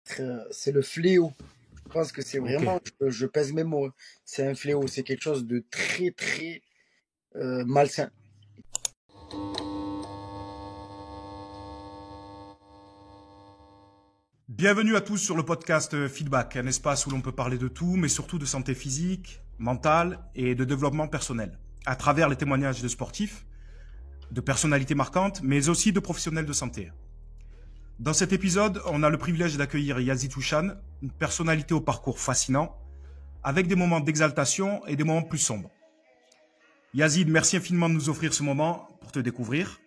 c'est le fléau. Je pense que c'est Ok. vraiment, je pèse mes mots, hein. C'est un fléau, c'est quelque chose de très, très malsain. Bienvenue à tous sur le podcast Feedback, un espace où l'on peut parler de tout, mais surtout de santé physique, mentale et de développement personnel, à travers les témoignages de sportifs, de personnalités marquantes, mais aussi de professionnels de santé. Dans cet épisode, on a le privilège d'accueillir Yazid Touchan, une personnalité au parcours fascinant, avec des moments d'exaltation et des moments plus sombres. Yazid, merci infiniment de nous offrir ce moment pour te découvrir.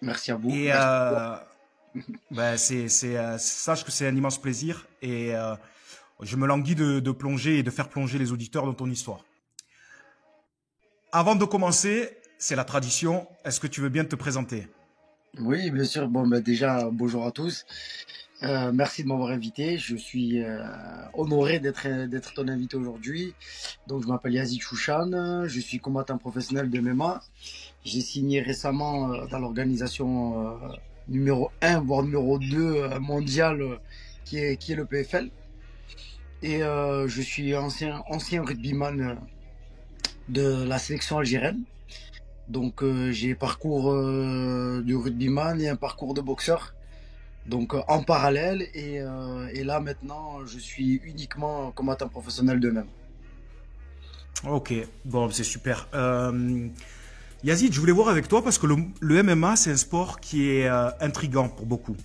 Merci à vous. Et Merci. sache que c'est un immense plaisir et je me languis de plonger et de faire plonger les auditeurs dans ton histoire. Avant de commencer, c'est la tradition. Est-ce que tu veux bien te présenter? Oui, bien sûr. Bon, bah, déjà, bonjour à tous. Merci de m'avoir invité. Je suis honoré d'être ton invité aujourd'hui. Donc, je m'appelle Yazid Chouchan. Je suis combattant professionnel de MMA. J'ai signé récemment dans l'organisation numéro 1, voire numéro 2 mondiale, qui est le PFL. Et je suis ancien rugbyman de la sélection algérienne. Donc, j'ai un parcours de rugbyman et un parcours de boxeur. Donc en parallèle et là maintenant je suis uniquement combattant professionnel de même. Ok, bon, c'est super. Yazid, je voulais voir avec toi parce que le MMA, c'est un sport qui est intriguant pour beaucoup.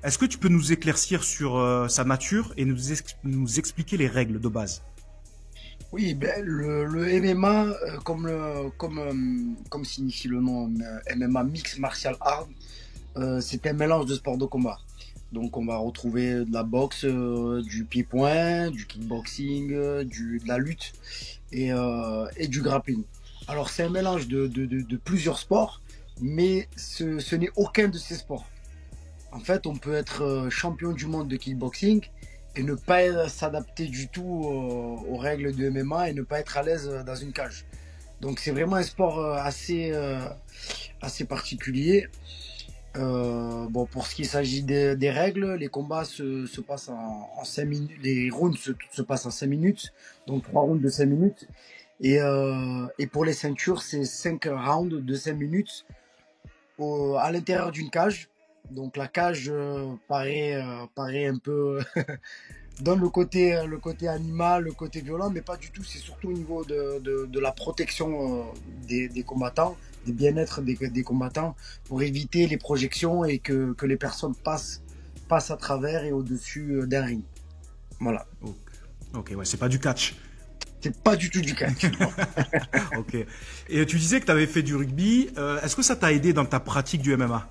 Est-ce que tu peux nous éclaircir sur sa nature et nous expliquer les règles de base? Oui, ben, le MMA, comme signifie le nom, MMA Mixed Martial Arts, c'est un mélange de sports de combat. Donc on va retrouver de la boxe, du pied-point, du kickboxing, de la lutte et du grappling. Alors c'est un mélange de plusieurs sports, mais ce n'est aucun de ces sports. En fait, on peut être champion du monde de kickboxing et ne pas s'adapter du tout aux règles de MMA et ne pas être à l'aise dans une cage. Donc c'est vraiment un sport assez particulier. Bon, pour ce qui s'agit des règles, les combats se passent en 5 minutes, les rounds se passent en 5 minutes, donc 3 rounds de 5 minutes. Et pour les ceintures, c'est 5 rounds de 5 minutes à l'intérieur d'une cage. Donc la cage paraît un peu donne le côté animal, le côté violent, mais pas du tout. C'est surtout au niveau de la protection des combattants, des bien-être des combattants, pour éviter les projections et que les personnes passent à travers et au-dessus d'un ring. Voilà. Ok, ok, ouais, c'est pas du catch. C'est pas du tout du catch. Ok. Et tu disais que tu avais fait du rugby. Est-ce que ça t'a aidé dans ta pratique du MMA?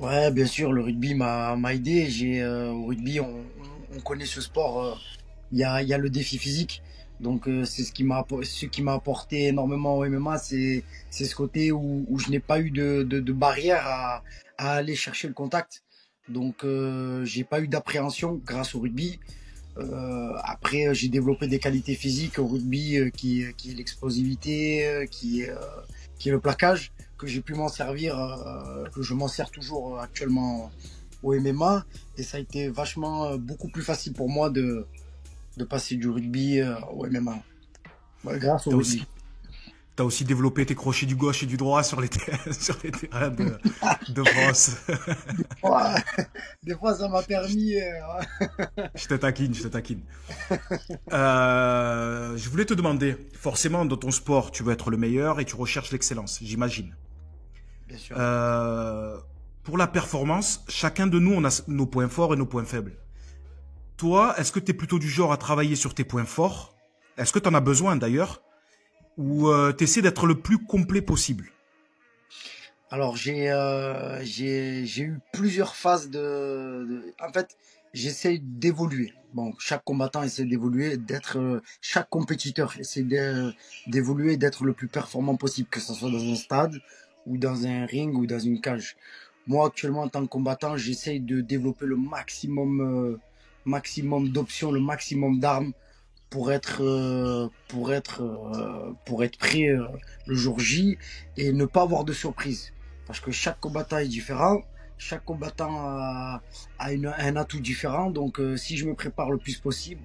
Ouais, bien sûr, le rugby m'a aidé. Au rugby, on connaît ce sport. Il y a le défi physique. Donc, c'est ce qui m'a apporté énormément au MMA. C'est ce côté où je n'ai pas eu de barrière à aller chercher le contact. Donc, j'ai pas eu d'appréhension grâce au rugby. Après, j'ai développé des qualités physiques au rugby qui est l'explosivité, qui est le plaquage, que j'ai pu m'en servir, que je m'en sers toujours actuellement au MMA. Et ça a été vachement beaucoup plus facile pour moi de passer du rugby au MMA. Ouais, grâce au T'as rugby. aussi, t'as aussi développé tes crochets du gauche et du droit sur sur les terrains de France. Ouais, des fois, ça m'a permis. Je te taquine, je te taquine. Je voulais te demander, forcément dans ton sport, tu veux être le meilleur et tu recherches l'excellence, j'imagine. Bien sûr. Euh, pour la performance, chacun de nous, on a nos points forts et nos points faibles. Toi, est-ce que tu es plutôt du genre à travailler sur tes points forts? Est-ce que tu en as besoin d'ailleurs? Ou tu essaies d'être le plus complet possible? Alors j'ai eu plusieurs phases en fait, j'essaye d'évoluer. Bon, chaque combattant essaie d'évoluer, chaque compétiteur essaie d'évoluer, d'être le plus performant possible, que ce soit dans un stade ou dans un ring ou dans une cage. Moi actuellement en tant que combattant, j'essaye de développer le maximum d'options, le maximum d'armes pour être prêt le jour J et ne pas avoir de surprise. Parce que chaque combattant est différent chaque combattant un atout différent. Donc, si je me prépare le plus possible,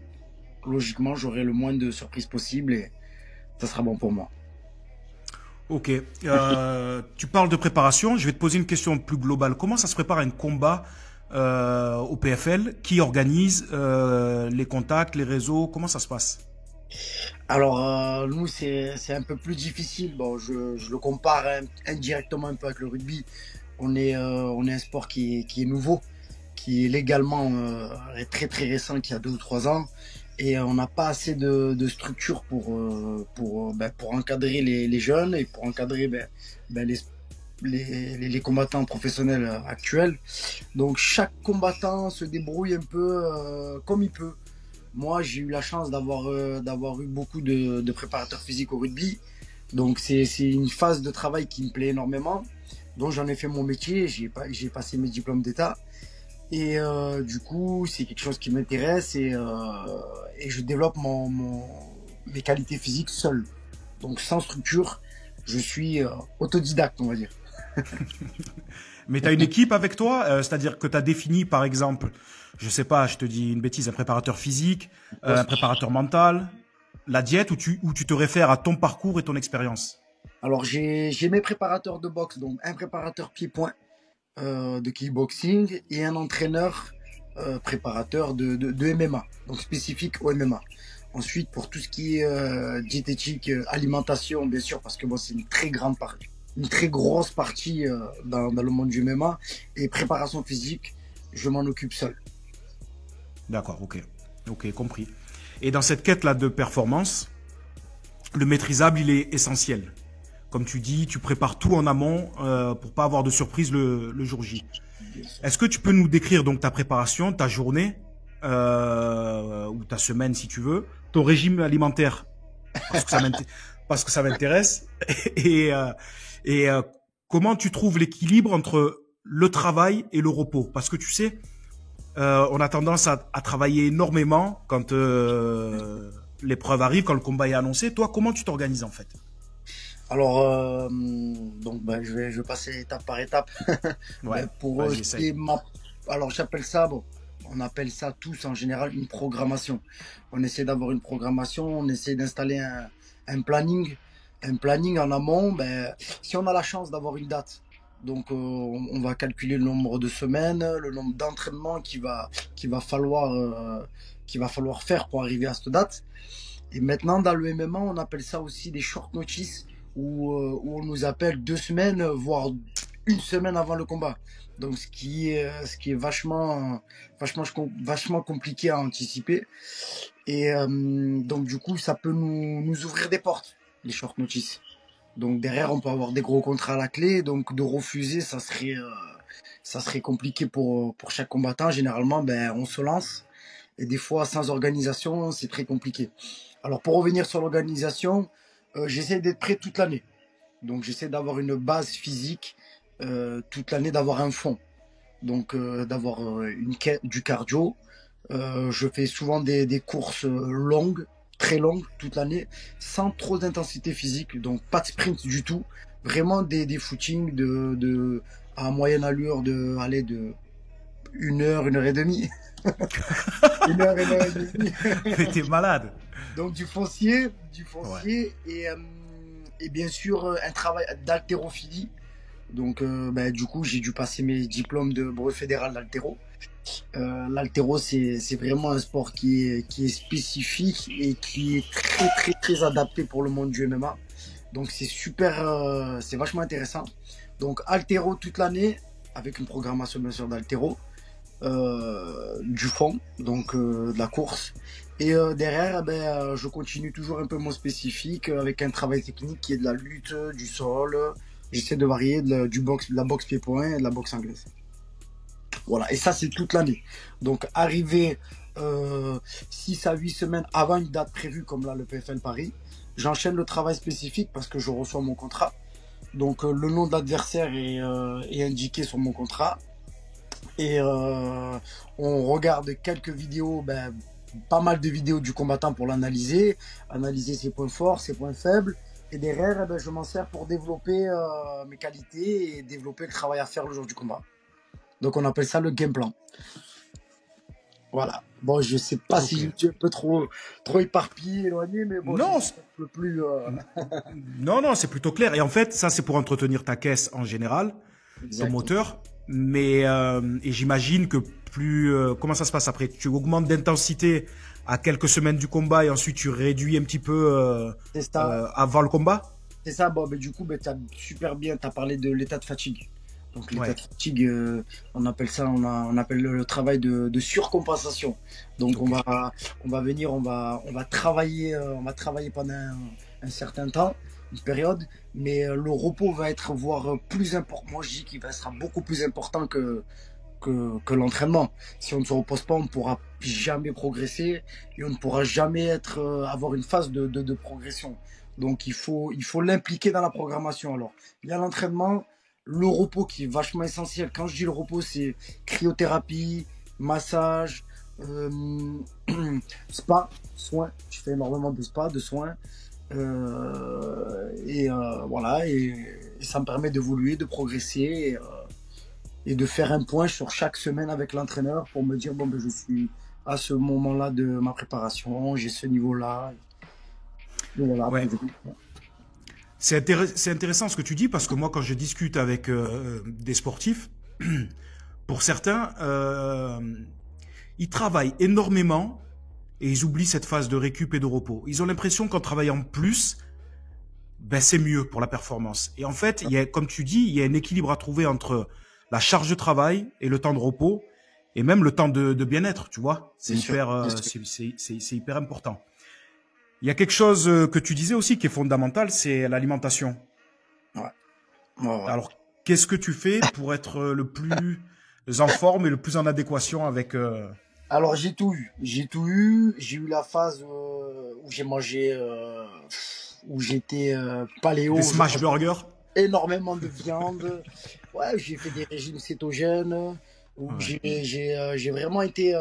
logiquement, j'aurai le moins de surprises possible et ça sera bon pour moi. Ok. Tu parles de préparation. Je vais te poser une question plus globale. Comment ça se prépare un combat au PFL? Qui organise les contacts, les réseaux? Comment ça se passe? Alors, nous, c'est un peu plus difficile. Bon, je le compare indirectement un peu avec le rugby. On est un sport qui est nouveau, qui est légalement est très très récent, qui a 2 ou 3 ans. Et on n'a pas assez de structure pour encadrer les jeunes et pour encadrer ben, les combattants professionnels actuels. Donc chaque combattant se débrouille un peu comme il peut. Moi, j'ai eu la chance d'avoir eu beaucoup de préparateurs physiques au rugby. Donc c'est une phase de travail qui me plaît énormément. Donc j'en ai fait mon métier, j'ai passé mes diplômes d'État. Et du coup, c'est quelque chose qui m'intéresse et je développe mes qualités physiques seul. Donc sans structure, je suis autodidacte, on va dire. Mais tu as une équipe avec toi, c'est-à-dire que tu as défini, par exemple, je sais pas, je te dis une bêtise, un préparateur physique, un préparateur mental, la diète, où tu te réfères à ton parcours et ton expérience. Alors j'ai mes préparateurs de boxe, donc un préparateur pied-point de kickboxing et un entraîneur préparateur de MMA, donc spécifique au MMA. Ensuite, pour tout ce qui est diététique, alimentation, bien sûr, parce que bon, c'est une très grande partie, une très grosse partie dans le monde du MMA. Et préparation physique, je m'en occupe seul. D'accord, ok. Ok, compris. Et dans cette quête-là de performance, le maîtrisable, il est essentiel. Comme tu dis, tu prépares tout en amont pour pas avoir de surprise le jour J. Est-ce que tu peux nous décrire donc ta préparation, ta journée ou ta semaine si tu veux, ton régime alimentaire parce que ça m'intéresse et, euh, et comment tu trouves l'équilibre entre le travail et le repos? Parce que tu sais, on a tendance à travailler énormément quand l'épreuve arrive, quand le combat est annoncé. Toi, comment tu t'organises en fait? Alors, donc, je vais passer étape par étape. Ouais, Pour vas-y, ce qui essaye. est alors j'appelle ça, bon, on appelle ça tous en général une programmation. On essaie d'avoir une programmation, on essaie d'installer un planning, un planning en amont. Ben, si on a la chance d'avoir une date, donc on va calculer le nombre de semaines, le nombre d'entraînements qu'il va falloir faire pour arriver à cette date. Et maintenant, dans le MMA, on appelle ça aussi des short notice, où on nous appelle 2 semaines, voire une semaine avant le combat. Donc, ce qui est vachement compliqué à anticiper. Et donc, du coup, ça peut nous ouvrir des portes, les short notice. Donc, derrière, on peut avoir des gros contrats à la clé. Donc, de refuser, ça serait compliqué pour chaque combattant. Généralement, ben, on se lance. Et des fois, sans organisation, c'est très compliqué. Alors, pour revenir sur l'organisation, j'essaie d'être prêt toute l'année. Donc, j'essaie d'avoir une base physique toute l'année, d'avoir un fond. Donc, d'avoir du cardio. Je fais souvent des courses longues, très longues, toute l'année, sans trop d'intensité physique. Donc, pas de sprint du tout. Vraiment des footings à moyenne allure de 1 heure et demie. 1 heure et demie. Mais t'es malade. Donc du Ouais. foncier et bien sûr un travail d'haltérophilie. Donc du coup j'ai dû passer mes diplômes de brevet fédéral d'haltéro. L'haltéro c'est vraiment un sport qui est spécifique et qui est très très très adapté pour le monde du MMA. Donc c'est super, c'est vachement intéressant. Donc haltéro toute l'année avec une programmation bien sûr d'haltéro, du fond, donc de la course. Et derrière, je continue toujours un peu mon spécifique avec un travail technique qui est de la lutte, du sol. J'essaie de varier de la boxe pied-point et de la boxe anglaise. Voilà, et ça c'est toute l'année. Donc arrivé 6 à 8 semaines avant une date prévue comme là le PFL Paris, j'enchaîne le travail spécifique parce que je reçois mon contrat. Donc le nom de l'adversaire est indiqué sur mon contrat. Et on regarde quelques vidéos, pas mal de vidéos du combattant pour l'analyser, analyser ses points forts, ses points faibles. Et derrière, je m'en sers pour développer mes qualités et développer le travail à faire le jour du combat. Donc on appelle ça le game plan. Voilà. Bon, je sais pas si Ok. je suis un peu trop éparpillé, éloigné, mais bon, Non, j'essaie un peu plus. non, c'est plutôt clair. Et en fait, ça, c'est pour entretenir ta caisse en général, ton Exactement. moteur. Mais et j'imagine que plus comment ça se passe après? Tu augmentes d'intensité à quelques semaines du combat et ensuite tu réduis un petit peu C'est ça. avant le combat? C'est ça. Bon, mais du coup, tu as super bien. Tu as parlé de l'état de fatigue. Donc l'état Ouais. de fatigue, on appelle ça, on appelle le travail de surcompensation. Donc Ok. on va venir, on va travailler pendant un certain temps, une période, mais le repos va être voire plus important. Moi, je dis qu'il va sera beaucoup plus important que l'entraînement. Si on ne se repose pas, on ne pourra jamais progresser et on ne pourra jamais avoir une phase de progression. Donc il faut l'impliquer dans la programmation. Alors, il y a l'entraînement, le repos qui est vachement essentiel. Quand je dis le repos, c'est cryothérapie, massage, euh, spa, soins. Je fais énormément de spa, de soins. Voilà, et ça me permet d'évoluer, de progresser et de faire un point sur chaque semaine avec l'entraîneur pour me dire, bon, ben, je suis à ce moment-là de ma préparation, j'ai ce niveau-là. Et voilà, après, Ouais. C'est intéressant ce que tu dis parce que moi, quand je discute avec des sportifs, pour certains, ils travaillent énormément et ils oublient cette phase de récup et de repos. Ils ont l'impression qu'en travaillant plus, ben c'est mieux pour la performance. Et en fait, il y a, comme tu dis, il y a un équilibre à trouver entre la charge de travail et le temps de repos et même le temps de bien-être, tu vois. C'est bien sûr, hyper, bien sûr. c'est hyper important. Il y a quelque chose que tu disais aussi qui est fondamental, c'est l'alimentation. Ouais, ouais, ouais. Alors, qu'est-ce que tu fais pour être le plus en forme et le plus en adéquation avec Alors, j'ai tout eu. J'ai tout eu. J'ai eu la phase où j'ai mangé, où j'étais des paléo, je smash mangeais burgers? énormément de viande. Ouais, j'ai fait des régimes cétogènes où Ouais. j'ai vraiment essayé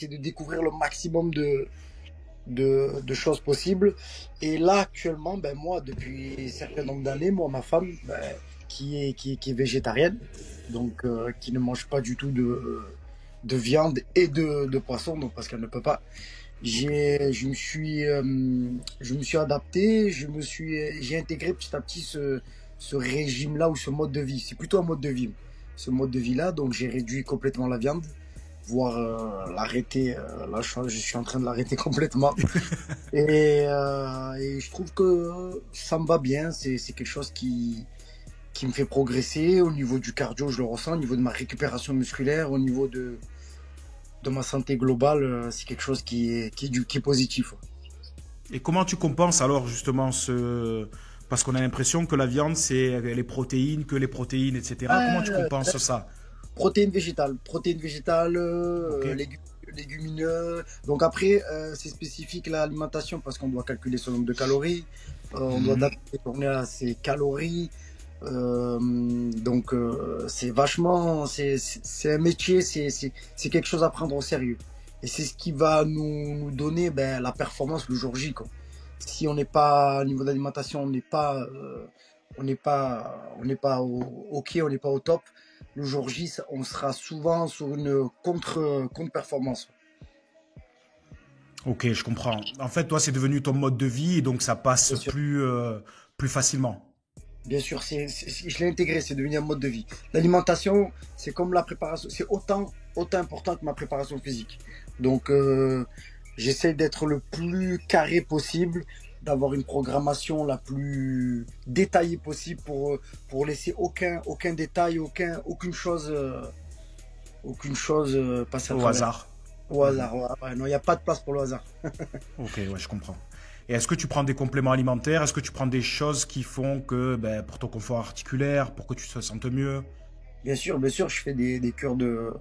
de découvrir le maximum de choses possibles. Et là, actuellement, ben, moi, depuis un certain nombre d'années, moi, ma femme, ben, qui est végétarienne, donc qui ne mange pas du tout de viande et de poisson, donc parce qu'elle ne peut pas. Je me suis adapté, j'ai intégré petit à petit ce régime-là ou ce mode de vie. C'est plutôt un mode de vie, ce mode de vie-là. Donc j'ai réduit complètement la viande, voire l'arrêter. Là, je suis en train de l'arrêter complètement. Et je trouve que ça me va bien. C'est quelque chose qui me fait progresser. Au niveau du cardio, je le ressens. Au niveau de ma récupération musculaire, au niveau de ma santé globale, c'est quelque chose qui est positif. Et comment tu compenses alors justement ce... Parce qu'on a l'impression que la viande, c'est que les protéines, etc. Comment tu Ouais, compenses ça? protéines végétales, Ok. légumineux. Donc après, c'est spécifique à l'alimentation parce qu'on doit calculer son nombre de calories, on doit Mhm. tourner à ses calories. C'est vachement, c'est un métier, c'est quelque chose à prendre au sérieux. Et c'est ce qui va nous donner ben, la performance le jour J, quoi. Si on n'est pas au niveau d'alimentation, on n'est pas ok, on n'est pas au top. Le jour J, on sera souvent sur une contre-performance. Ok, je comprends. En fait, toi, c'est devenu ton mode de vie et donc ça passe Bien sûr, plus facilement. bien sûr, je l'ai intégré, c'est devenu un mode de vie. L'alimentation, c'est comme la préparation, c'est autant important que ma préparation physique. Donc, j'essaie d'être le plus carré possible, d'avoir une programmation la plus détaillée possible pour laisser aucun détail, aucune chose passer à Au travers. hasard. Au Mhm. hasard, ouais, ouais, non, il n'y a pas de place pour le hasard. Ok, ouais, je comprends. Et est-ce que tu prends des compléments alimentaires? Est-ce que tu prends des choses qui font que, ben, pour ton confort articulaire, pour que tu te sentes mieux? Bien sûr, je fais des cures de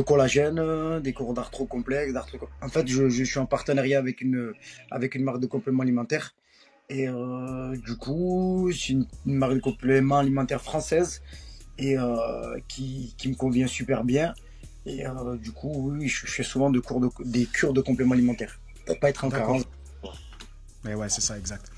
collagène, des cours d'arthro complexe. En fait, je suis en partenariat avec une marque de compléments alimentaires. Et du coup, c'est une marque de compléments alimentaires française et qui me convient super bien. Et du coup, oui, je fais souvent des cures de compléments alimentaires pour pas être en carence. D'accord. Mais ouais, c'est ça, exact.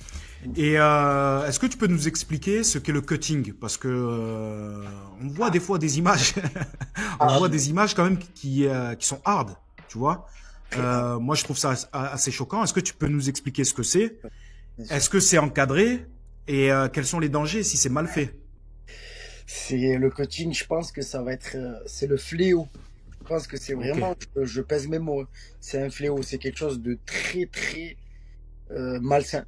Et est-ce que tu peux nous expliquer ce qu'est le cutting? Parce que on voit des fois des images, on Ah, voit des images quand même qui sont hard, tu vois. très hard. Moi, je trouve ça assez choquant. Est-ce que tu peux nous expliquer ce que c'est? Bien sûr. Est-ce que c'est encadré? Et quels sont les dangers si c'est mal fait? C'est le coaching, je pense que ça va être, c'est le fléau. Je pense que c'est Ok, vraiment, je pèse mes mots, hein. C'est un fléau, c'est quelque chose de très, très malsain.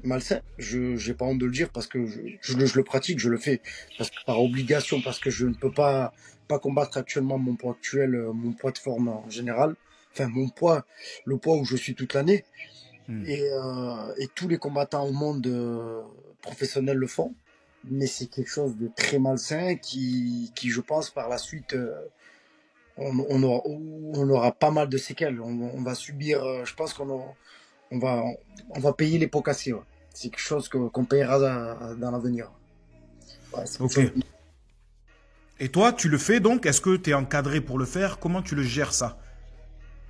Malsain, je j'ai pas honte de le dire parce que je le pratique, je le fais parce que par obligation, parce que je ne peux pas combattre actuellement mon poids actuel, mon poids de forme en général, enfin mon poids, le poids où je suis toute l'année, hmm, et tous les combattants au monde professionnels le font, mais c'est quelque chose de très malsain qui je pense par la suite on aura pas mal de séquelles, on va subir, je pense on va, on va payer les pots cassés. Ouais. C'est quelque chose qu'on payera dans l'avenir. Ouais, c'est quelque ok. chose. Et toi, tu le fais donc? Est-ce que tu es encadré pour le faire? Comment tu le gères ça?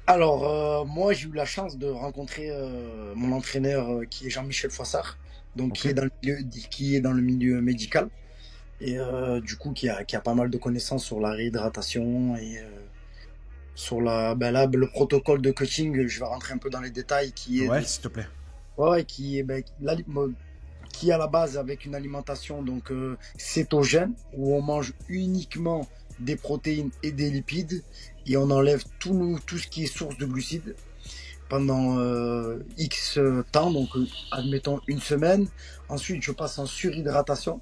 Alors, moi, j'ai eu la chance de rencontrer mon entraîneur qui est Jean-Michel Foissard, donc Ok. qui est dans le milieu médical et du coup qui a pas mal de connaissances sur la réhydratation et sur là, le protocole de coaching. Je vais rentrer un peu dans les détails Ouais, s'il te plaît. ouais, qui est à la base avec une alimentation donc cétogène où on mange uniquement des protéines et des lipides et on enlève tout ce qui est source de glucides pendant X temps, donc admettons une semaine. Ensuite, je passe en surhydratation,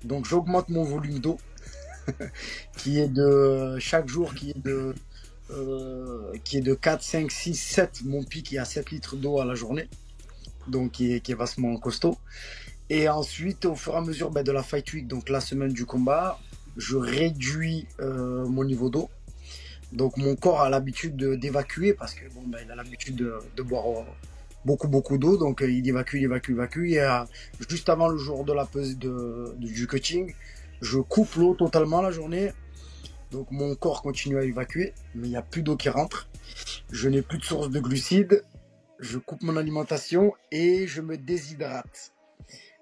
donc j'augmente mon volume d'eau qui est de chaque jour qui est de 4, 5, 6, 7. Mon pic est à 7 litres d'eau à la journée, donc qui est vastement costaud. Et ensuite, au fur et à mesure de la Fight Week, donc la semaine du combat, je réduis mon niveau d'eau. Donc mon corps a l'habitude d'évacuer parce que il a l'habitude de boire beaucoup d'eau. Donc il évacue. Et juste avant le jour de la pesée du cutting, je coupe l'eau totalement la journée. Donc mon corps continue à évacuer, mais il n'y a plus d'eau qui rentre. Je n'ai plus de source de glucides. Je coupe mon alimentation et je me déshydrate.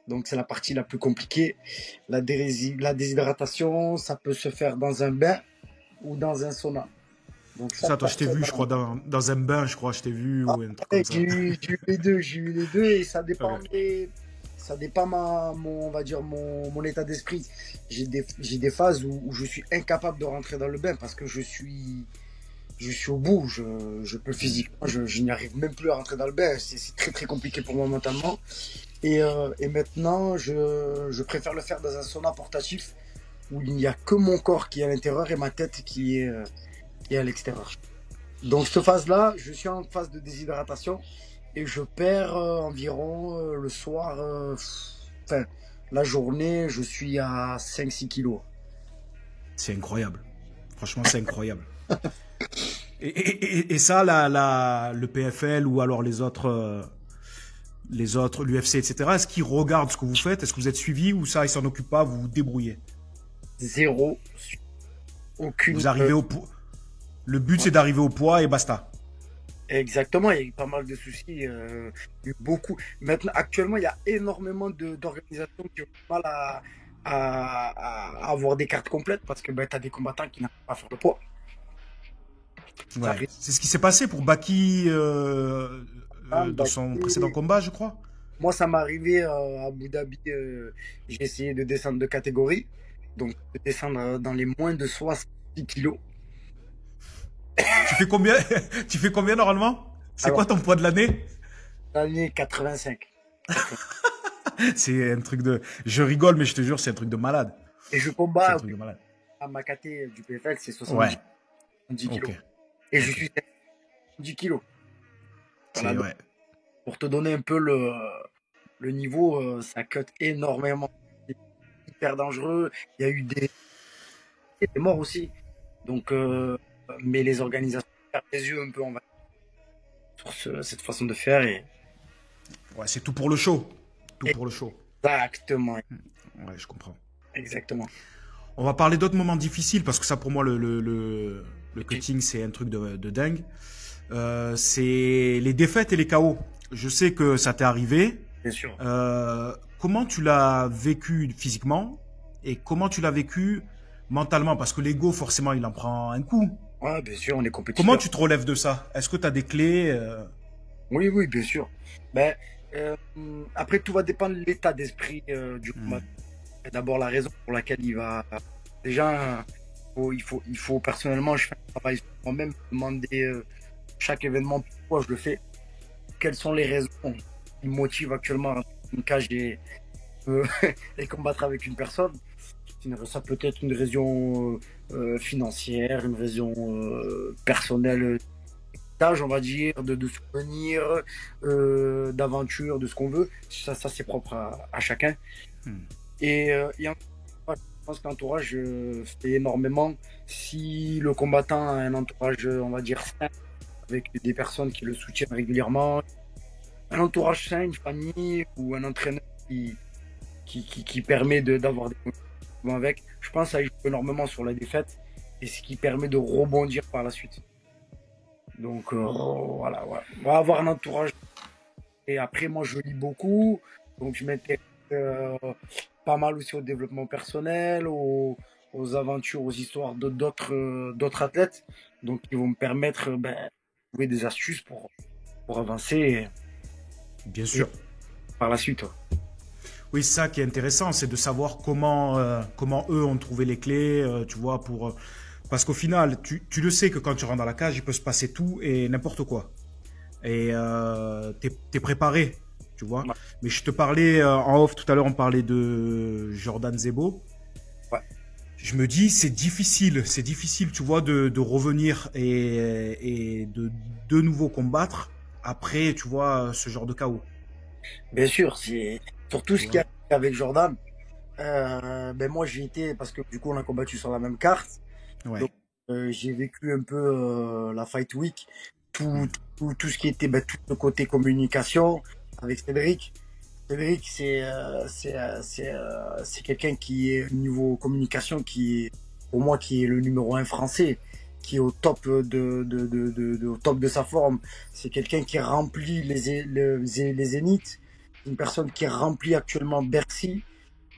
Donc c'est la partie la plus compliquée. La déshydratation, ça peut se faire dans un bain ou dans un sauna. Donc C'est ça, chaque toi, je t'ai personne vu, je crois, dans un bain, je crois, je t'ai vu, ou un truc comme ça. j'ai eu les deux, et ça dépend on va dire mon état d'esprit. J'ai des phases où je suis incapable de rentrer dans le bain parce que je suis au bout, je peux physiquement, je n'y arrive même plus à rentrer dans le bain. C'est très très compliqué pour moi mentalement. Et maintenant, je préfère le faire dans un sauna portatif où il n'y a que mon corps qui est à l'intérieur et ma tête qui est à l'extérieur. Donc cette phase-là, je suis en phase de déshydratation et je perds environ le soir, enfin la journée, je suis à 5, 6 kilos. C'est incroyable. Franchement, c'est incroyable. Et ça, le PFL ou alors les autres, l'UFC, etc., est-ce qu'ils regardent ce que vous faites? Est-ce que vous êtes suivi ou ça, ils s'en occupent pas, vous vous débrouillez? Zéro, aucune. Vous arrivez au poids. Le but, c'est d'arriver au poids et basta. Exactement, il y a eu pas mal de soucis, il y a eu beaucoup. Maintenant, actuellement, il y a énormément d'organisations qui ont du mal à avoir des cartes complètes parce que tu as des combattants qui n'arrivent pas à faire le poids. Ça Ouais. arrive. C'est ce qui s'est passé pour Baki de Bah, son précédent combat, je crois. moi, ça m'est arrivé à Abu Dhabi. J'ai essayé de descendre de catégorie, donc de descendre dans les moins de 60 kilos. Tu fais combien? Tu fais combien normalement? C'est Alors, quoi ton poids de l'année? l'année 85. 80. C'est un truc de. Je rigole, mais je te jure, c'est un truc de malade. Et je C'est un combats truc de malade. à ma caté du PFL, c'est Ouais. 70 Ok. kilos. Et je Ok. suis 10 kilos. Voilà, C'est donc, ouais. pour te donner un peu le niveau, ça cut énormément. C'est hyper dangereux. Il y a eu des morts aussi. Donc, mais les organisations ferment les yeux un peu, on va dire, sur cette façon de faire. Et Ouais, c'est tout pour le show. Tout pour le show. exactement, Ouais, je comprends. exactement. On va parler d'autres moments difficiles parce que ça, pour moi, le cutting, c'est un truc de dingue. C'est les défaites et les KO. Je sais que ça t'est arrivé. Bien sûr. Comment tu l'as vécu physiquement et comment tu l'as vécu mentalement? Parce que l'ego, forcément, il en prend un coup. Ouais, bien sûr, on est Comment compétiteur. tu te relèves de ça? Est-ce que tu as des clés? Oui, oui, bien sûr. Ben, euh, après, tout va dépendre de l'état d'esprit du Hmm, combattant. D'abord, la raison pour laquelle il va. Déjà, il faut personnellement, je fais un travail sur moi-même, me demander chaque événement pourquoi je le fais, quelles sont les raisons qui me motivent actuellement à rentrer dans une cage euh, et combattre avec une personne. Ça peut être une raison financière, une raison personnelle, d'âge, on va dire, de souvenirs, d'aventures, de ce qu'on veut. Ça c'est propre à chacun. hmm. Et je pense que l'entourage fait énormément. Si le combattant a un entourage, on va dire, sain, avec des personnes qui le soutiennent régulièrement, un entourage sain, une famille ou un entraîneur qui permet d'avoir des moments avec, je pense que ça joue énormément sur la défaite et ce qui permet de rebondir par la suite. Donc voilà, ouais. On va avoir un entourage. Et après, moi, je lis beaucoup. Donc, je m'intéresse euh, pas mal aussi au développement personnel, aux aventures, aux histoires de d'autres athlètes. Donc, qui vont me permettre ben, de trouver des astuces pour avancer Bien et sûr. par la suite. Ouais. Oui, c'est ça qui est intéressant, c'est de savoir comment eux ont trouvé les clés, tu vois, parce qu'au final, tu le sais que quand tu rentres dans la cage, il peut se passer tout et n'importe quoi. Et t'es préparé, tu vois. Ouais. Mais je te parlais en off tout à l'heure, on parlait de Jordan Zebo. Ouais. Je me dis, c'est difficile, tu vois, de revenir et de nouveau combattre après, tu vois, ce genre de chaos, Bien sûr, c'est surtout tu ce qu'il y vois. a avec Jordan. Ben moi, j'y étais parce que du coup, on a combattu sur la même carte. Donc, Ouais. j'ai vécu un peu la Fight Week, tout, Hmm. tout ce qui était ben, tout le côté communication avec Cédric. Cédric, c'est quelqu'un qui est au niveau communication, qui est pour moi qui est le numéro un français, qui est au top au top de sa forme. C'est quelqu'un qui remplit les zéniths, une personne qui remplit actuellement Bercy.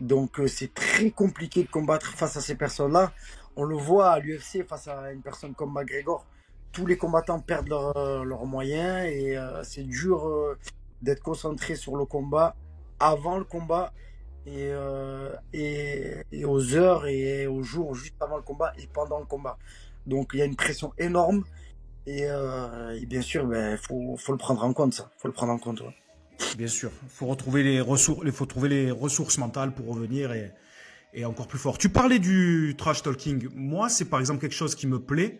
Donc c'est très compliqué de combattre face à ces personnes-là. On le voit à l'UFC face à une personne comme McGregor. Tous les combattants perdent leurs moyens et c'est dur d'être concentré sur le combat avant le combat et aux heures et aux jours juste avant le combat et pendant le combat. Donc il y a une pression énorme et bien sûr, ben, faut le prendre en compte ça. Faut le prendre en compte. Ouais. Bien sûr, il faut trouver les ressources mentales pour revenir et encore plus fort. Tu parlais du trash talking. Moi, c'est par exemple quelque chose qui me plaît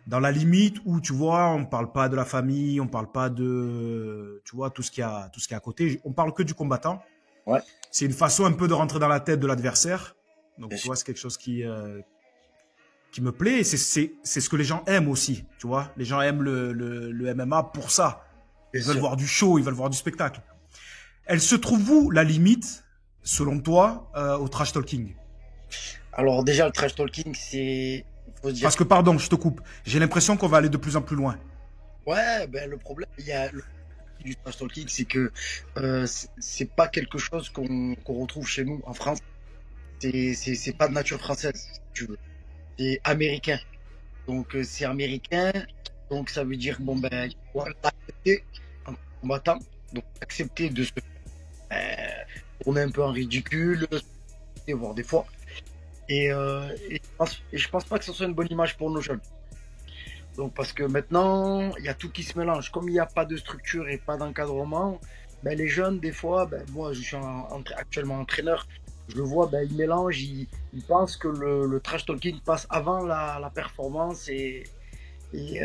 dans la limite où tu vois, on parle pas de la famille, on parle pas de, tu vois, tout ce qui est à côté. On parle que du combattant. Ouais, C'est une façon un peu de rentrer dans la tête de l'adversaire. bien Donc, tu sûr. vois, c'est quelque chose qui me plaît. Et c'est ce que les gens aiment aussi. Tu vois, les gens aiment le MMA pour ça. Bien Ils veulent sûr. voir du show, ils veulent voir du spectacle. Elle se trouve où la limite, selon toi, au trash talking? Alors déjà, le trash talking, c'est, il faut se dire, Parce que, pardon, je te coupe. J'ai l'impression qu'on va aller de plus en plus loin. ouais, ben le problème, il y a le du trash talking, c'est que c'est pas quelque chose qu'on retrouve chez nous en France. C'est pas de nature française, si tu veux. C'est américain. Donc c'est américain. Donc ça veut dire bon ben il faut accepter en combattant. Donc accepter de se tourner un peu en ridicule, voire des fois. Et je pense pas que ce soit une bonne image pour nos jeunes. Donc parce que maintenant, il y a tout qui se mélange. Comme il n'y a pas de structure et pas d'encadrement, ben, les jeunes, des fois, ben, moi je suis actuellement entraîneur, je le vois, ben, ils mélangent, ils pensent que le trash talking passe avant la performance et les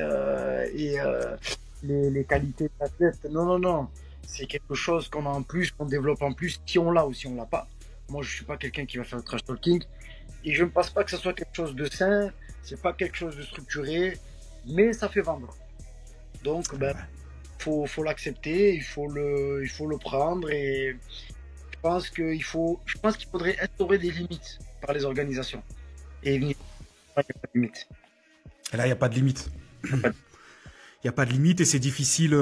qualités de l'athlète. Non, non, non. C'est quelque chose qu'on a en plus, qu'on développe en plus, si on l'a ou si on l'a pas. Moi, je suis pas quelqu'un qui va faire le trash talking. Et je ne pense pas que ce soit quelque chose de sain, c'est pas quelque chose de structuré, mais ça fait vendre. Donc, ben, faut l'accepter, il faut le prendre et je pense qu'il faudrait instaurer des limites par les organisations. Et il n'y a pas de limite. Et là, il n'y a pas de limite. Il y a pas de- Il y a pas de limite et c'est difficile,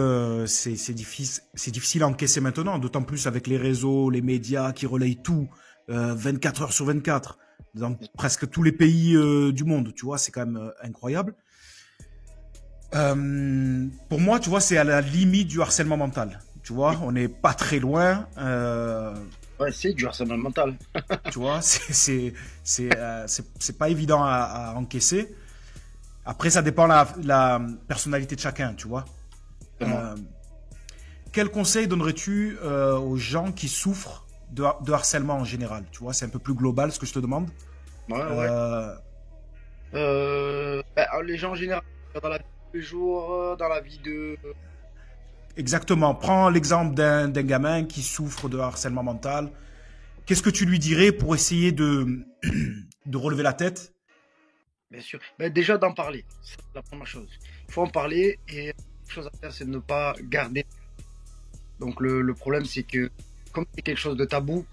c'est difficile à encaisser maintenant, d'autant plus avec les réseaux, les médias qui relayent tout 24 heures sur 24 dans presque tous les pays du monde. Tu vois, c'est quand même incroyable. Pour moi, tu vois, c'est à la limite du harcèlement mental. Tu vois, on n'est pas très loin. Ouais, c'est du harcèlement mental. Tu vois, c'est pas évident à encaisser. Après, ça dépend la personnalité de chacun, tu vois. Euh, quel conseil donnerais-tu aux gens qui souffrent de harcèlement en général? Tu vois, c'est un peu plus global ce que je te demande. Ouais, ouais. Euh, Les gens en général, dans la vie de tous les jours, dans la vie de... exactement. Prends l'exemple d'un gamin qui souffre de harcèlement mental. Qu'est-ce que tu lui dirais pour essayer de relever la tête? Bien sûr. Déjà d'en parler, c'est la première chose. Il faut en parler et la chose à faire, c'est de ne pas garder. Donc le problème, c'est que comme c'est quelque chose de tabou,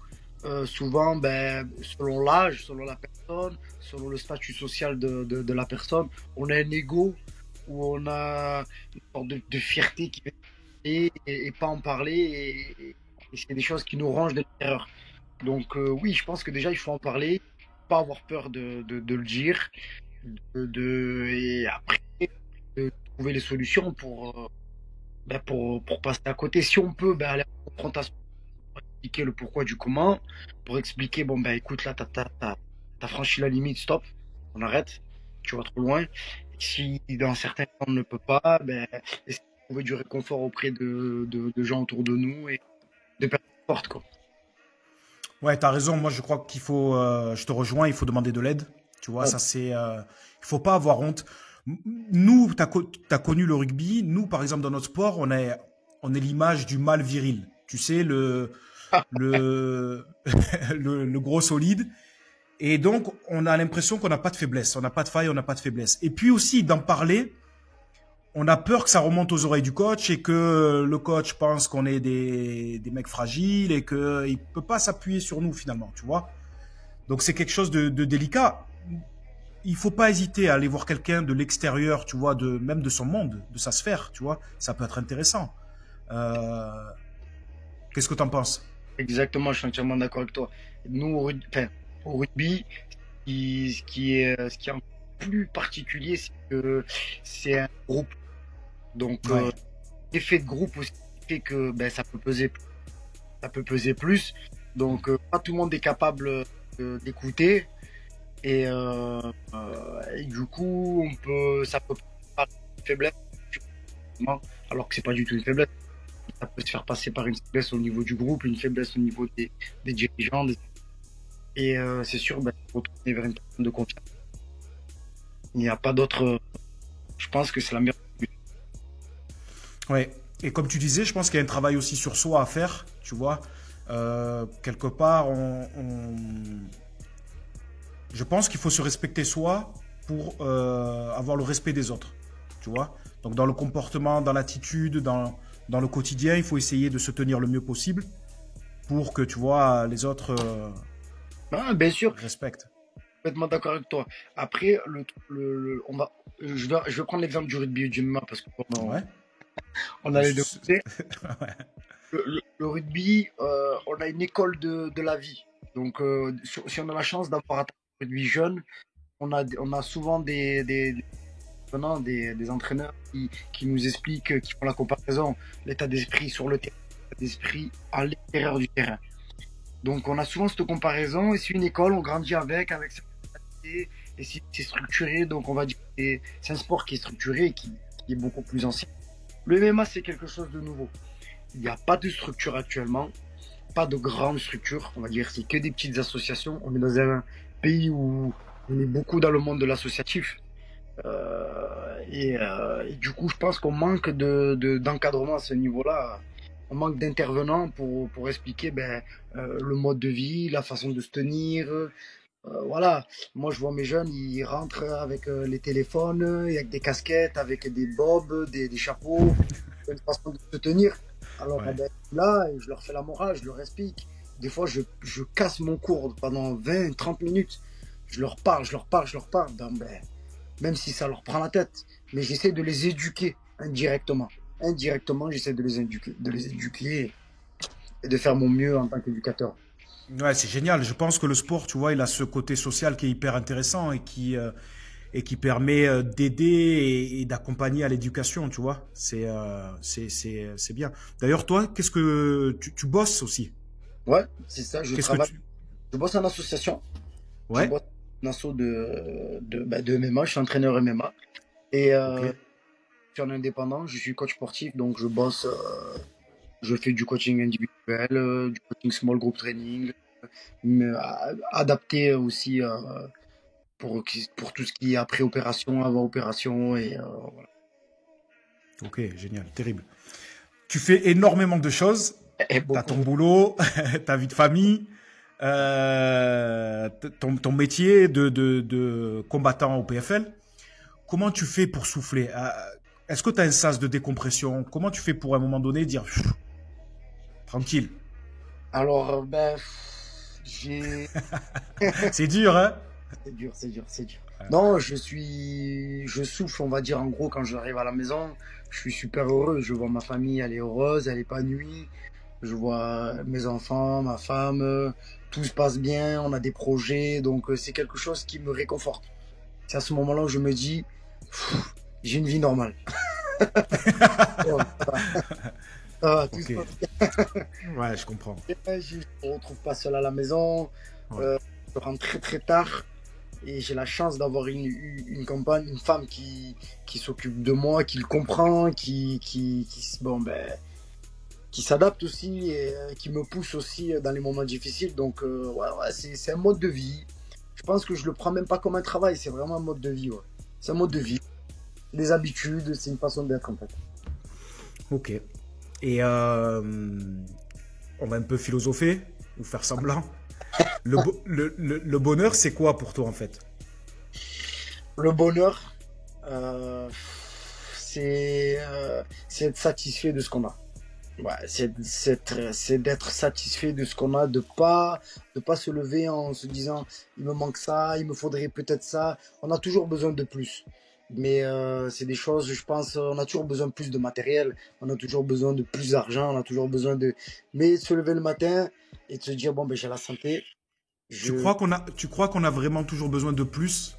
souvent, selon l'âge, selon la personne, selon le statut social de la personne, on a un ego ou on a une sorte de fierté qui va et pas en parler et c'est des choses qui nous rongent de l'intérieur. Donc oui, je pense que déjà il faut en parler, pas avoir peur de le dire, et après de trouver les solutions pour passer à côté. Si on peut, aller à la confrontation, pour expliquer le pourquoi du comment, pour expliquer, bon, écoute, là, t'as franchi la limite, stop, on arrête, tu vas trop loin. Si dans certains cas on ne peut pas, essayer de trouver du réconfort auprès de gens autour de nous et de personnes fortes, quoi. Ouais, t'as raison. Moi, je crois qu'il faut, je te rejoins, il faut demander de l'aide. Tu vois, Ouais, ça c'est, il faut pas avoir honte. Nous, t'as connu le rugby. Nous, par exemple, dans notre sport, on est l'image du mâle viril. Tu sais, le, le gros solide. Et donc, on a l'impression qu'on n'a pas de faiblesse, on n'a pas de faille, on n'a pas de faiblesse. Et puis aussi, d'en parler, on a peur que ça remonte aux oreilles du coach et que le coach pense qu'on est des mecs fragiles et qu'il peut pas s'appuyer sur nous finalement, tu vois. Donc c'est quelque chose de délicat. Il faut pas hésiter à aller voir quelqu'un de l'extérieur, tu vois, même de son monde, de sa sphère, tu vois. Ça peut être intéressant. Euh, Qu'est-ce que tu en penses? exactement, je suis entièrement d'accord avec toi. Nous, au rugby, ce qui est encore plus particulier, c'est que c'est un groupe. Donc, Ouais. l'effet de groupe aussi fait que ça peut peser plus. Donc, pas tout le monde est capable d'écouter. Et du coup, ça peut paraître une faiblesse, alors que c'est pas du tout une faiblesse. Ça peut se faire passer par une faiblesse au niveau du groupe, une faiblesse au niveau des dirigeants. Et c'est sûr, retourner vers une personne de confiance. Il n'y a pas d'autre. Je pense que c'est la meilleure. Ouais. Et comme tu disais, je pense qu'il y a un travail aussi sur soi à faire, tu vois. Quelque part, je pense qu'il faut se respecter soi pour avoir le respect des autres, tu vois. Donc dans le comportement, dans l'attitude, dans le quotidien, il faut essayer de se tenir le mieux possible pour que, tu vois, les autres Ah, bien sûr, respectent. complètement d'accord avec toi. Après, je vais prendre l'exemple du rugby et du MMA parce qu'on Ouais. on a les deux côtés. Ouais. Le rugby, on a une école de la vie. Donc, si on a la chance d'avoir un rugby jeune, on a souvent des entraîneurs qui nous expliquent, qui font la comparaison, l'état d'esprit sur le terrain, l'état d'esprit à l'extérieur du terrain. Donc, on a souvent cette comparaison, et c'est une école, on grandit avec cette mentalité, et c'est structuré, donc on va dire que c'est un sport qui est structuré et qui est beaucoup plus ancien. Le MMA, c'est quelque chose de nouveau. Il n'y a pas de structure actuellement, pas de grande structure, on va dire, c'est que des petites associations. On est dans un pays où on est beaucoup dans le monde de l'associatif. Et du coup, je pense qu'on manque d'encadrement à ce niveau-là. On manque d'intervenants pour expliquer le mode de vie, la façon de se tenir. Voilà, moi je vois mes jeunes, ils rentrent avec les téléphones, avec des casquettes, avec des bobs, des chapeaux, une façon de se tenir. Alors Ouais. là, je leur fais la morale, je leur explique. Des fois, je casse mon cours pendant 20, 30 minutes. Je leur parle, même si ça leur prend la tête. Mais j'essaie de les éduquer indirectement. Indirectement, j'essaie de les éduquer et de faire mon mieux en tant qu'éducateur. Ouais, c'est génial. Je pense que le sport, tu vois, il a ce côté social qui est hyper intéressant et qui permet d'aider et d'accompagner à l'éducation, tu vois. C'est bien. D'ailleurs, toi, qu'est-ce que tu bosses aussi? Ouais, c'est ça, je Qu'est-ce que travaille. tu... Je bosse en association. Je Ouais, bosse en asso de MMA, je suis entraîneur MMA. Et ok. je suis en indépendant, je suis coach sportif, donc je bosse, je fais du coaching individuel, du coaching small group training, mais adapté aussi pour tout ce qui est après opération, avant opération et voilà. Ok, génial, terrible. Tu fais énormément de choses. Et T'as beaucoup. ton boulot, ta vie de famille, ton métier de combattant au PFL. Comment tu fais pour souffler? Est-ce que tu as un sas de décompression? Comment tu fais pour à un moment donné dire pff, tranquille? Alors, ben, j'ai C'est dur, hein? c'est dur, c'est dur, c'est dur. Non, je souffle, on va dire, en gros, quand j'arrive à la maison, je suis super heureux. Je vois ma famille, elle est heureuse, elle est épanouie. Je vois mes enfants, ma femme, tout se passe bien, on a des projets, donc c'est quelque chose qui me réconforte. C'est à ce moment-là où je me dis, pff, j'ai une vie normale. Oh, tout Ok. se passe Ouais, je comprends. bien, je me retrouve pas seul à la maison, Ouais. euh, je rentre très très tard. Et j'ai la chance d'avoir une compagne, une femme qui s'occupe de moi, qui le comprend, bon, ben, qui s'adapte aussi et qui me pousse aussi dans les moments difficiles. Donc, ouais, ouais, c'est un mode de vie. Je pense que je le prends même pas comme un travail, c'est vraiment un mode de vie. Ouais. C'est un mode de vie. Des habitudes, c'est une façon d'être en fait. Ok. Et on va un peu philosopher ou faire semblant. Le bonheur, c'est quoi pour toi en fait? Le bonheur, euh, c'est être satisfait de ce qu'on a. Ouais, c'est d'être satisfait de ce qu'on a, de pas se lever en se disant il me manque ça, il me faudrait peut-être ça. On a toujours besoin de plus. Mais c'est des choses, je pense, on a toujours besoin de plus de matériel, on a toujours besoin de plus d'argent, on a toujours besoin de. Mais se lever le matin et de se dire bon ben j'ai la santé, je, Tu crois qu'on a vraiment toujours besoin de plus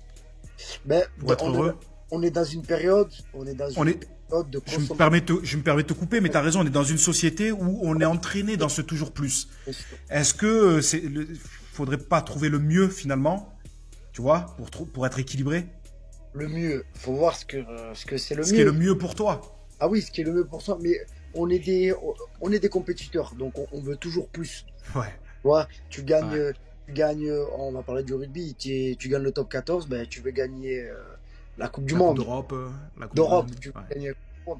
ben pour être heureux? on est dans une période, on est dans On une est, période de je me consommation. permets je me permets de te couper, mais tu as raison, on est dans une société où on est entraîné dans ce toujours plus. Est-ce que faudrait pas trouver le mieux finalement, tu vois, pour être équilibré? Le mieux, faut voir ce que c'est le Ce qui est mieux. le mieux pour toi. Ah oui, ce qui est le mieux pour soi, mais on est des compétiteurs, donc on veut toujours plus. Ouais, Tu vois, ouais. tu gagnes, on va parler du rugby, tu gagnes le top 14, ben, tu veux gagner la Coupe du La Coupe Monde, d'Europe, la Coupe du d'Europe, Monde. tu veux Ouais. gagner la Coupe du Monde.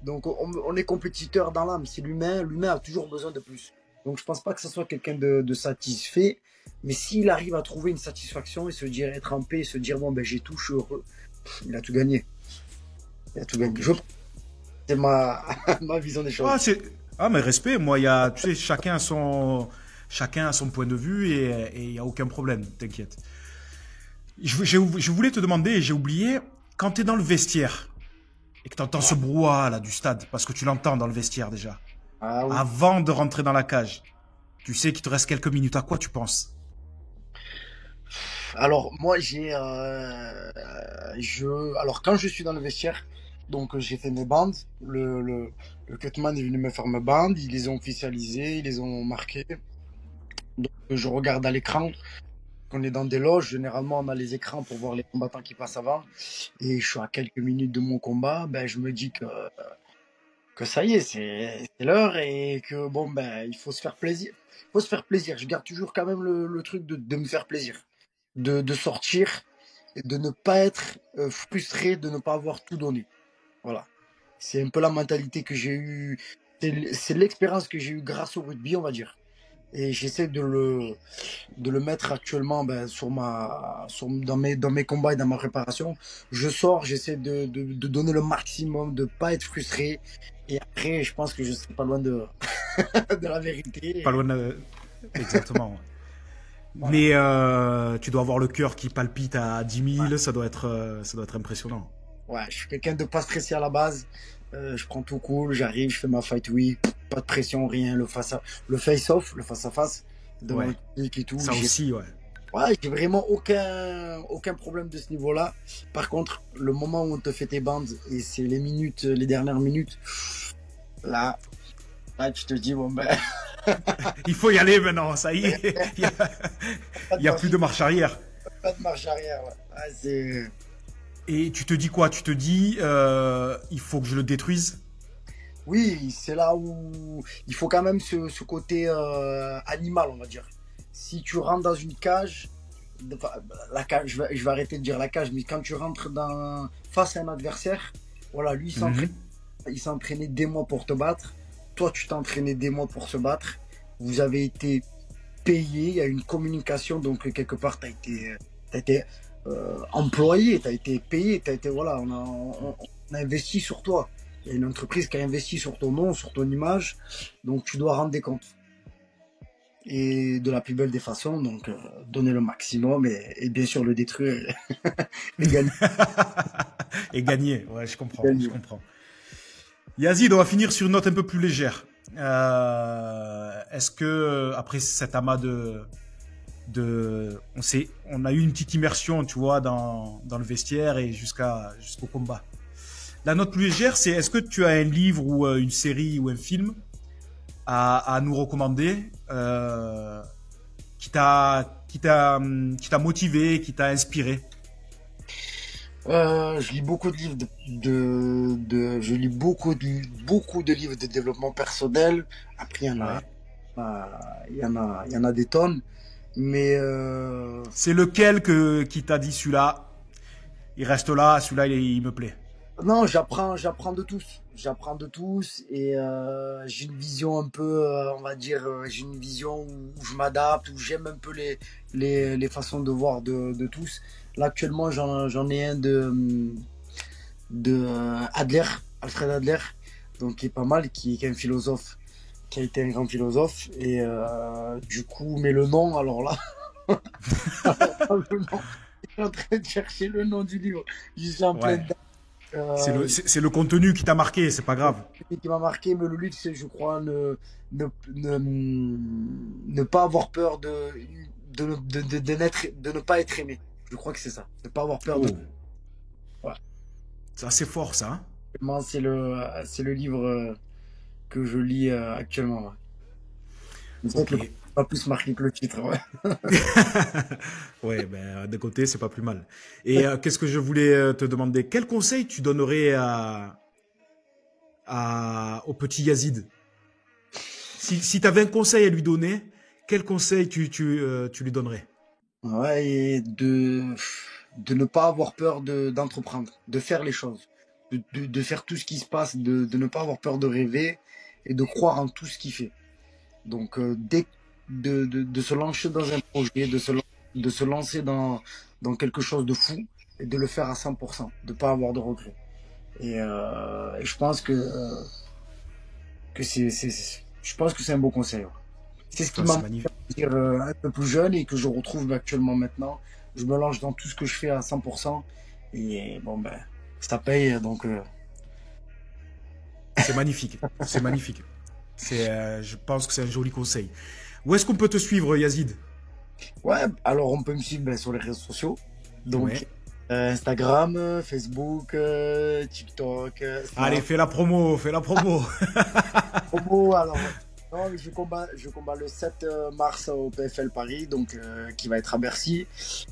Donc on est compétiteur dans l'âme, c'est l'humain, l'humain a toujours besoin de plus. Donc je pense pas que ce soit quelqu'un de satisfait, mais s'il arrive à trouver une satisfaction et se dire être en paix, et se dire bon ben j'ai tout, je suis heureux, il a tout gagné. Il a tout gagné. Ok. C'est ma, ma vision des choses. Ah, mais respect. Moi, il y a, tu sais, chacun a son point de vue et il y a aucun problème. T'inquiète. Je voulais te demander et j'ai oublié, quand tu es dans le vestiaire et que tu entends ce brouhaha là du stade, parce que tu l'entends dans le vestiaire déjà, Ah oui. avant de rentrer dans la cage, tu sais qu'il te reste quelques minutes. À quoi tu penses? Alors moi alors quand je suis dans le vestiaire, donc j'ai fait mes bandes, le cutman est venu me faire mes bandes, ils les ont officialisées, ils les ont marquées. Donc je regarde à l'écran, on est dans des loges, généralement on a les écrans pour voir les combattants qui passent avant, et je suis à quelques minutes de mon combat, ben je me dis que ça y est, c'est l'heure et que bon ben il faut se faire plaisir. Il faut se faire plaisir. Je garde toujours quand même le truc de me faire plaisir, de sortir et de ne pas être frustré de ne pas avoir tout donné. Voilà. C'est un peu la mentalité que j'ai eue. C'est l'expérience que j'ai eue grâce au rugby, on va dire. Et j'essaie de le mettre actuellement ben, dans mes combats et dans ma préparation. Je sors, j'essaie de donner le maximum, de pas être frustré. Et après, je pense que je serai pas loin de la Pas vérité. loin exactement. Ouais. Voilà. Mais tu dois avoir le cœur qui palpite à 10 Ouais. 000, ça doit être impressionnant. Ouais, je suis quelqu'un de pas stressé à la base. Je prends tout cool, j'arrive, je fais ma fight week, pas de pression, rien, le face-off, le face-à-face, devant le Ouais. public et tout. Ça aussi, ouais. Ouais, j'ai vraiment aucun problème de ce niveau-là. Par contre, le moment où on te fait tes bandes, et c'est les minutes, les dernières minutes, là, là, tu te dis, bon ben, Il faut y aller maintenant, ça y est. pas Il de y a marche, plus de marche arrière. pas de marche arrière, ouais. Ah, c'est... Et tu te dis quoi? Tu te dis, il faut que je le détruise? Oui, c'est là où il faut quand même ce côté animal, on va dire. Si tu rentres dans une cage, enfin, la cage, je vais arrêter de dire la cage, mais quand tu rentres face à un adversaire, voilà, lui Mhm. il s'est entraîné des mois pour te battre. Toi, tu t'es entraîné des mois pour se battre. Vous avez été payé, il y a une communication, donc quelque part, t'as été employé, tu as été payé, t'as été, voilà, on a investi sur toi. Il y a une entreprise qui a investi sur ton nom, sur ton image, donc tu dois rendre des comptes. Et de la plus belle des façons, donc donner le maximum et bien sûr le détruire et gagner. Et gagner, ouais, je comprends, je Gagner. comprends. Yazid, on va finir sur une note un peu plus légère. Est-ce que après cet amas on a eu une petite immersion, tu vois, dans le vestiaire et jusqu'au combat. La note plus légère, c'est est-ce que tu as un livre ou une série ou un film à nous recommander qui t'a motivé, qui t'a inspiré? Je lis beaucoup de livres je lis beaucoup de livres de développement personnel. Après, Ouais. il y en a des tonnes. Mais C'est lequel qui t'a dit celui-là, il reste là, celui-là il me plaît. non, j'apprends de tous. J'apprends de tous et j'ai une vision un peu, on va dire, j'ai une vision où je m'adapte, où j'aime un peu les façons de voir de tous. Là, actuellement, j'en ai un de Adler, Alfred Adler, donc qui est pas mal, qui est un philosophe, qui a été un grand philosophe. Et du coup, mais le nom, alors là, le nom, je suis en train de chercher le nom du livre. Je suis en plein Ouais. dedans. C'est le contenu qui t'a marqué, c'est pas grave. Qui m'a marqué, mais le livre, c'est, je crois, ne pas avoir peur de ne pas être aimé. Je crois que c'est ça. Ne pas avoir peur de. Oh, Ouais. c'est assez fort ça. Hein. Vraiment, c'est le livre que je lis actuellement. Ouais. C'est vrai Ok. que le pas plus marqué que le titre. Ouais. Ouais, ben de côté c'est pas plus mal. Et qu'est-ce que je voulais te demander? Quel conseil tu donnerais au petit Yazid? Si tu avais un conseil à lui donner, quel conseil tu lui donnerais? Ouais, et de ne pas avoir peur d'entreprendre, de faire les choses, de faire tout ce qui se passe, de ne pas avoir peur de rêver et de croire en tout ce qu'il fait. Donc, de se lancer dans un projet, de se lancer dans quelque chose de fou et de le faire à 100%, de pas avoir de regrets. Et je pense que je pense que c'est un beau conseil. Ouais. C'est ce qui Ça, m'a c'est manqué magnifique. un peu plus jeune et que je retrouve actuellement maintenant. Je me lance dans tout ce que je fais à 100% et bon ben ça paye donc C'est magnifique. C'est magnifique. Je pense que c'est un joli conseil. Où est-ce qu'on peut te suivre, Yazid? ouais. Alors on peut me suivre ben, sur les réseaux sociaux donc Ouais. Instagram, Facebook, TikTok, Allez, Snap. fais la promo, fais la promo. Promo, alors non, je combats le 7 mars au PFL Paris donc qui va être à Bercy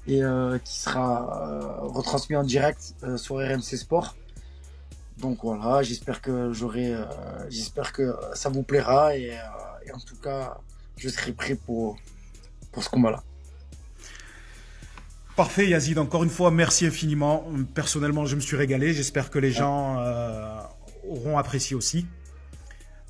et qui sera retransmis en direct sur RMC Sport. Donc voilà, j'espère que ça vous plaira et en tout cas, je serai prêt pour ce combat-là. Parfait, Yazid. Encore une fois, merci infiniment. Personnellement, je me suis régalé. J'espère que les Ouais, gens auront apprécié aussi.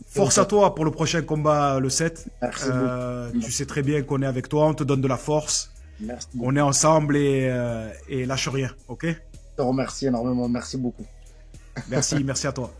Force à toi pour le prochain combat le 7. merci beaucoup. Tu sais très bien qu'on est avec toi, on te donne de la force. Merci On beaucoup. est ensemble et lâche rien, ok? Je te remercie énormément. Merci beaucoup. Merci, merci à toi.